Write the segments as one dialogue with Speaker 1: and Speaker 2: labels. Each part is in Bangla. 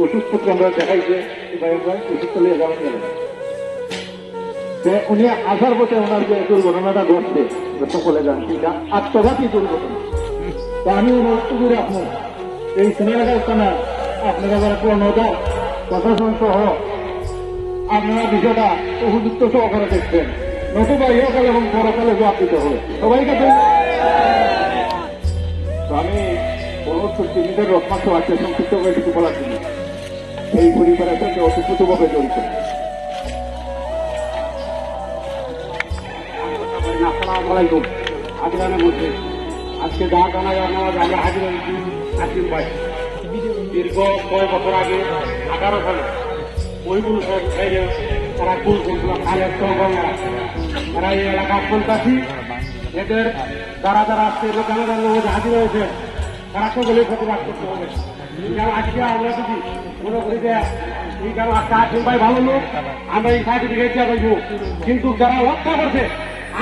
Speaker 1: ওষুধপত্র আমরা দেখাইছে ওষুধ নিয়ে যাওয়া গেল উনি আসার পথে ওনার যে দুর্ঘটনাটা ঘটছে সকলে যান সেটা আত্মঘাতী দুর্ঘটনা। তো আমি অনুরোধ করি আপনার এই সিনেমাটা থানা আপনারা যারা কর্ণদা প্রশাসন সহ আপনারা বিষয়টা উপযুক্ত সহকারে দেখবেন, নতুবা ইহকাল এবং পরকালে জবাব দিতে হবে সবাইকে। তো আমি অনুরোধ করছি নিজের রত্নাক্ষ আছে সংক্ষিপ্ত করে কিছু বলার জন্য এই পরিবারের সাথে অতিপ্রতভাবে জড়িত। আজকে দা টানা আমরা হাজির হাকিম ভাই দীর্ঘ কয়েক বছর আগে 18 সালে ওইগুলো সব তারা কুল করছিল খালের গঙ্গা তারা এই এলাকার সন্ত্রাসী এদের যারা যারা আজকে লোকানোর মধ্যে হাজির হয়েছে তারা সকলে প্রতিবাদ করতে হবে। আজকে আমরা যদি মনে করি যে এই কেন আজকে হাকিম ভাই ভালো লোক আমরা এই সার্টিফিকেট দিয়ে দেবো, কিন্তু যারা হত্যা করছে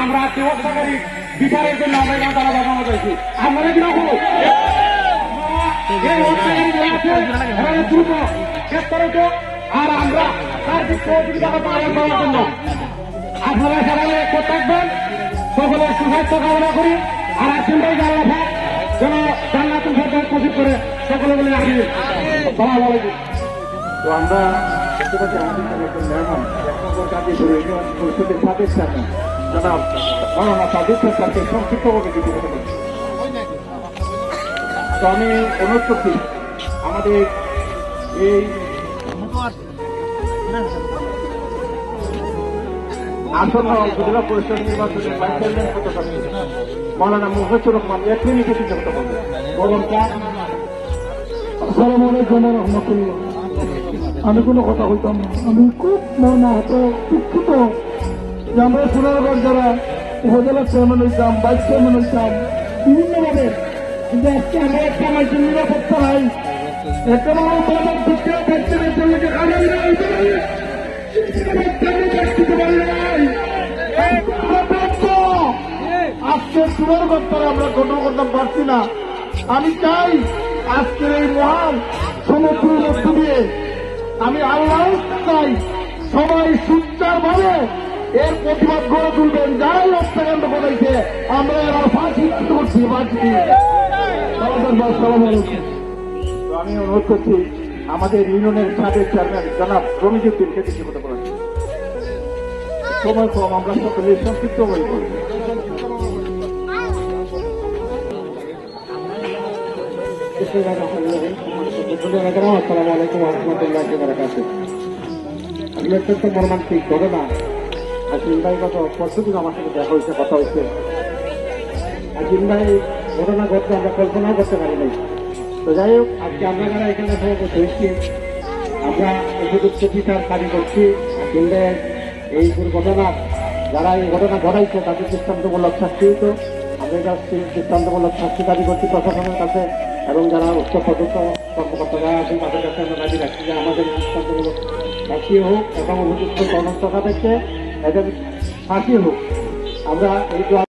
Speaker 1: আমরা আজকে হত্যাকারী বিচারের জন্য আমরা তারা বাজানো চাইছি আমরা কিনা হলো আর আমরা সার্বিক সহযোগিতা করার জন্য আপনারা সবাই এক থাকবেন, সকলের সুস্বাস্থ্য কামনা করি। আর আসেন ভাই আল্লাহ যেন জান্নাতুল ফেরদাউস নসিব করে সকলে বলে আসি। আসসালামু আলাইকুম। তো আমরা দেখতে পাচ্ছি আমাদের সাথে একজন মেহমান 1 নম্বর কাজে পরিষদের সাবেক চেয়ারম্যান জনাব মাওলানা সাদিক সরকারকে সংক্ষিপ্তভাবে কিছু কথা বলছি। তো আমি অনুরোধ করছি আমাদের এই আসন্ন উপজেলা পরিষদ নির্বাচনের ভাইস চেয়ারম্যান পদপ্রার্থী মাওলানা মুফাজ্জল রহমান তিনি কিছু কথা বলবেন। বলুন স্যার।
Speaker 2: আসসালামু আলাইকুম ওয়া রাহমাতুল্লাহ। আমি কোনো কথা বলতাম না, আমি খুব মন হত দুঃখিত যে আমরা সোনারগঞ্জ যারা উপজেলা চেয়ারম্যান হইতাম, ভাইস চেয়ারম্যান হইতাম বিভিন্নভাবে, কিন্তু আজকে আমরা একটা মানুষের নিরাপত্তা নাই, একটা মানুষ আমাদের দুঃখে থাকতে আজকে সোনারগঞ্জ তারা আমরা গঠন করতে পারছি না। আমি চাই আজকের এই মহান সমুদ্রের মধ্য দিয়ে আমি আল্লাহ চাই সবাই সুচারভাবে এর প্রতিবাদ গড়ে তুলবেন। যারাই হত্যাকাণ্ড করেছে আমরা এরা ফাঁসি করছি ফাঁসি।
Speaker 1: তো আমি অনুরোধ করছি আমাদের ইউনিয়নের সাবেক চেয়ারম্যান জনাব রমিজউদ্দিনকে কিছু কথা বলেন। সময় কম, আমরা সকলে সংক্ষিপ্ত হয়ে পড়ি। আসসালামু আলাইকুম ওয়া রাহমাতুল্লাহি ওয়া বারাকাতুহু। আসলে অত্যন্ত মর্মান্তিক ঘটনা। আসিম ভাই গত পরশুদিন আমার সাথে দেখা হয়েছে, কথা হয়েছে। আসিম ভাই ঘটনা ঘটতে আমরা কল্পনাও করতে পারি নাই। তো যাই হোক, আজকে আমরা যারা এখানে সমাবেত হয়েছি আমরা উপযুক্ত বিচার দাবি করছি। আসিম ভাইয়ের এই দুর্ঘটনা যারা এই ঘটনা ঘটাইছে তাদের দৃষ্টান্তমূলক শাস্তি হইত। আমরা দৃষ্টান্তমূলক শাস্তি দাবি করছি প্রশাসনের কাছে এবং যারা উচ্চ পদস্থ কর্মকর্তারা আছেন তাদের কাছে আমরা দাবি রাখছি যে আমাদের দৃষ্টান্তমূলক শাস্তি হোক এবং উপযুক্ত তদন্ত সাপেক্ষে এদের ফাঁসি হোক। আমরা এই